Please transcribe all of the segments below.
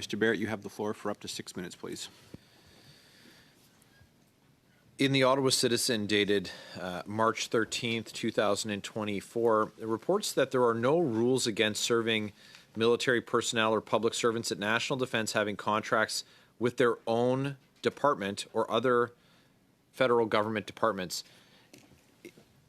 Mr. Barrett, you have the floor for up to 6 minutes, please. In the Ottawa Citizen dated March 13th, 2024, it reports that there are no rules against serving military personnel or public servants at National Defence having contracts with their own department or other federal government departments.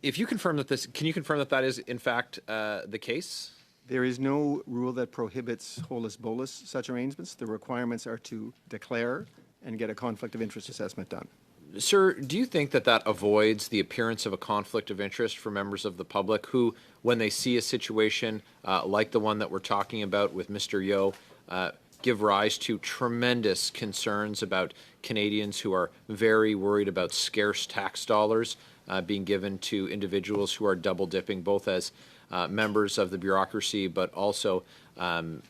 If you confirm that can you confirm that that is in fact the case? There is no rule that prohibits holus bolus such arrangements. The requirements are to declare and get a conflict of interest assessment done. Sir, do you think that that avoids the appearance of a conflict of interest for members of the public who, when they see a situation like the one that we're talking about with Mr. Yeo, give rise to tremendous concerns about Canadians who are very worried about scarce tax dollars being given to individuals who are double dipping, both as members of the bureaucracy, but also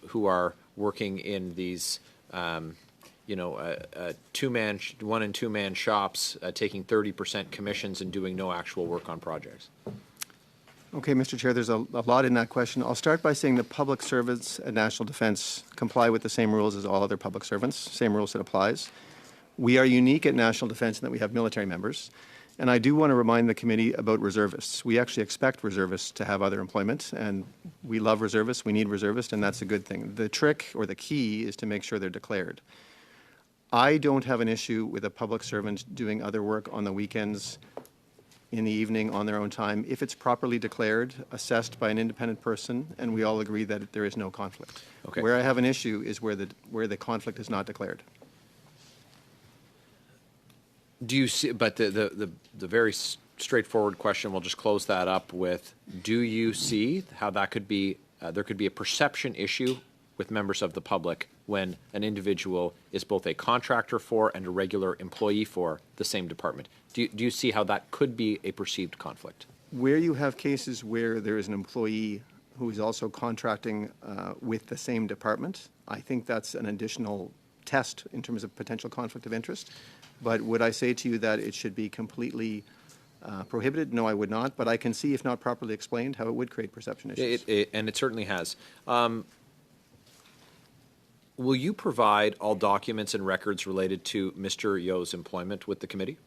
who are working in these one and two man shops, taking 30% commissions and doing no actual work on projects? Okay, Mr. Chair, there's a lot in that question. I'll start by saying that public servants at National Defence comply with the same rules as all other public servants, same rules that applies. We are unique at National Defence in that we have military members. And I do want to remind the committee about reservists. We actually expect reservists to have other employment, and we love reservists, we need reservists, and that's a good thing. The trick or the key is to make sure they're declared. I don't have an issue with a public servant doing other work on the weekends, in the evening, on their own time, if it's properly declared, assessed by an independent person, and we all agree that there is no conflict. Okay. Where I have an issue is where the conflict is not declared. Do you see, but the very straightforward question, we'll just close that up with, do you see how that could be, there could be a perception issue with members of the public when an individual is both a contractor for and a regular employee for the same department? Do you see how that could be a perceived conflict? Where you have cases where there is an employee who is also contracting with the same department, I think that's an additional test in terms of potential conflict of interest. But would I say to you that it should be completely prohibited? No, I would not. But I can see, if not properly explained, how it would create perception issues. And it certainly has. Will you provide all documents and records related to Mr. Yeo's employment with the committee?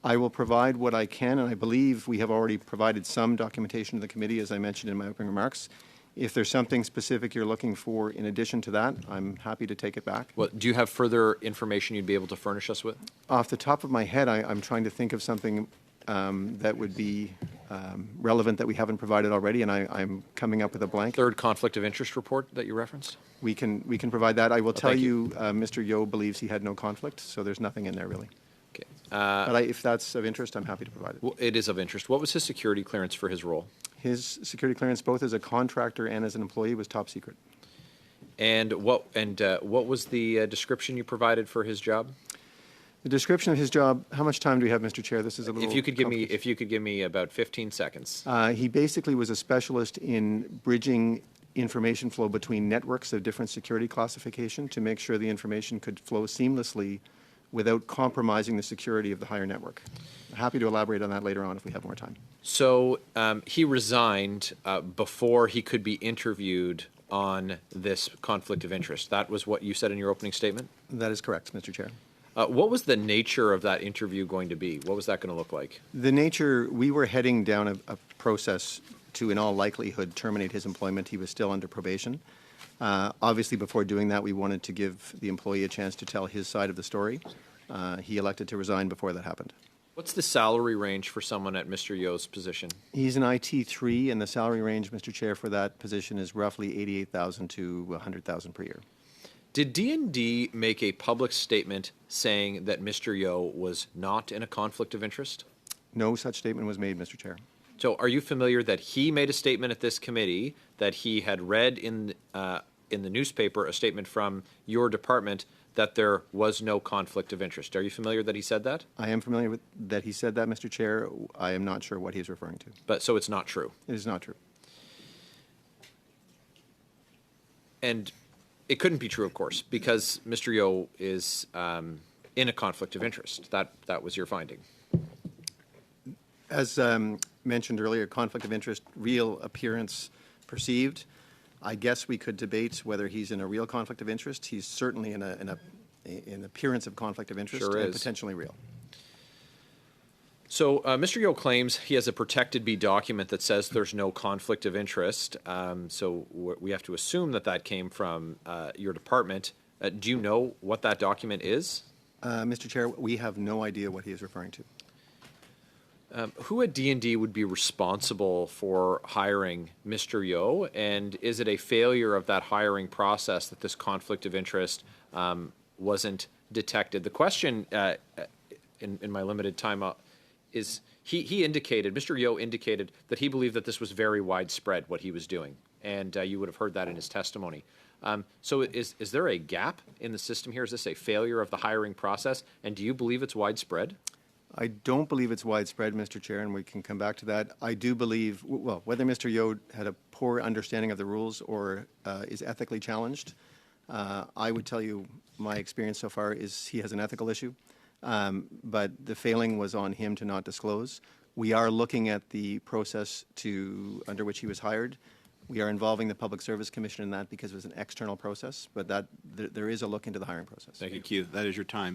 I will provide what I can, and I believe we have already provided some documentation to the committee, as I mentioned in my opening remarks. If there's something specific you're looking for in addition to that, I'm happy to take it back. Well, do you have further information you'd be able to furnish us with? Off the top of my head, I'm trying to think of something that would be relevant that we haven't provided already, and I'm coming up with a blank. Third conflict of interest report that you referenced? We can provide that. I will tell you, you. Mr. Yeo believes he had no conflict, so there's nothing in there really. Okay. But if that's of interest, I'm happy to provide it. Well, it is of interest. What was his security clearance for his role? His security clearance, both as a contractor and as an employee, was top secret. And what was the description you provided for his job? The description of his job. How much time do we have, Mr. Chair? This is a little. If you could give me about 15 seconds. He basically was a specialist in bridging information flow between networks of different security classification to make sure the information could flow seamlessly without compromising the security of the higher network. I'm happy to elaborate on that later on if we have more time. So he resigned before he could be interviewed on this conflict of interest. That was what you said in your opening statement? That is correct, Mr. Chair. What was the nature of that interview going to be? What was that going to look like? The nature, we were heading down a process to, in all likelihood, terminate his employment. He was still under probation. Obviously, before doing that, we wanted to give the employee a chance to tell his side of the story. He elected to resign before that happened. What's the salary range for someone at Mr. Yeo's position? He's an IT3, and the salary range, Mr. Chair, for that position is roughly $88,000 to $100,000 per year. Did D&D make a public statement saying that Mr. Yeo was not in a conflict of interest? No such statement was made, Mr. Chair. So are you familiar that he made a statement at this committee that he had read in the newspaper a statement from your department that there was no conflict of interest? Are you familiar that he said that? I am familiar with that he said that, Mr. Chair. I am not sure what he's referring to. But so it's not true? It is not true. And it couldn't be true, of course, because Mr. Yeo is in a conflict of interest. That was your finding. As mentioned earlier, conflict of interest, real appearance perceived. I guess we could debate whether he's in a real conflict of interest. He's certainly in an appearance of conflict of interest Sure and is. potentially real. So Mr. Yeo claims he has a protected B document that says there's no conflict of interest. So we have to assume that that came from your department. Do you know what that document is? Mr. Chair, we have no idea what he is referring to. Who at D&D would be responsible for hiring Mr. Yeo, and is it a failure of that hiring process that this conflict of interest wasn't detected? The question, in my limited time, is he indicated, Mr. Yeo indicated that he believed that this was very widespread, what he was doing, and you would have heard that in his testimony. So is there a gap in the system here? Is this a failure of the hiring process, and do you believe it's widespread? I don't believe it's widespread, Mr. Chair, and we can come back to that. I do believe, well, whether Mr. Yeo had a poor understanding of the rules or is ethically challenged, I would tell you my experience so far is he has an ethical issue, but the failing was on him to not disclose. We are looking at the process under which he was hired. We are involving the Public Service Commission in that because it was an external process, but there is a look into the hiring process. Thank you. That is your time.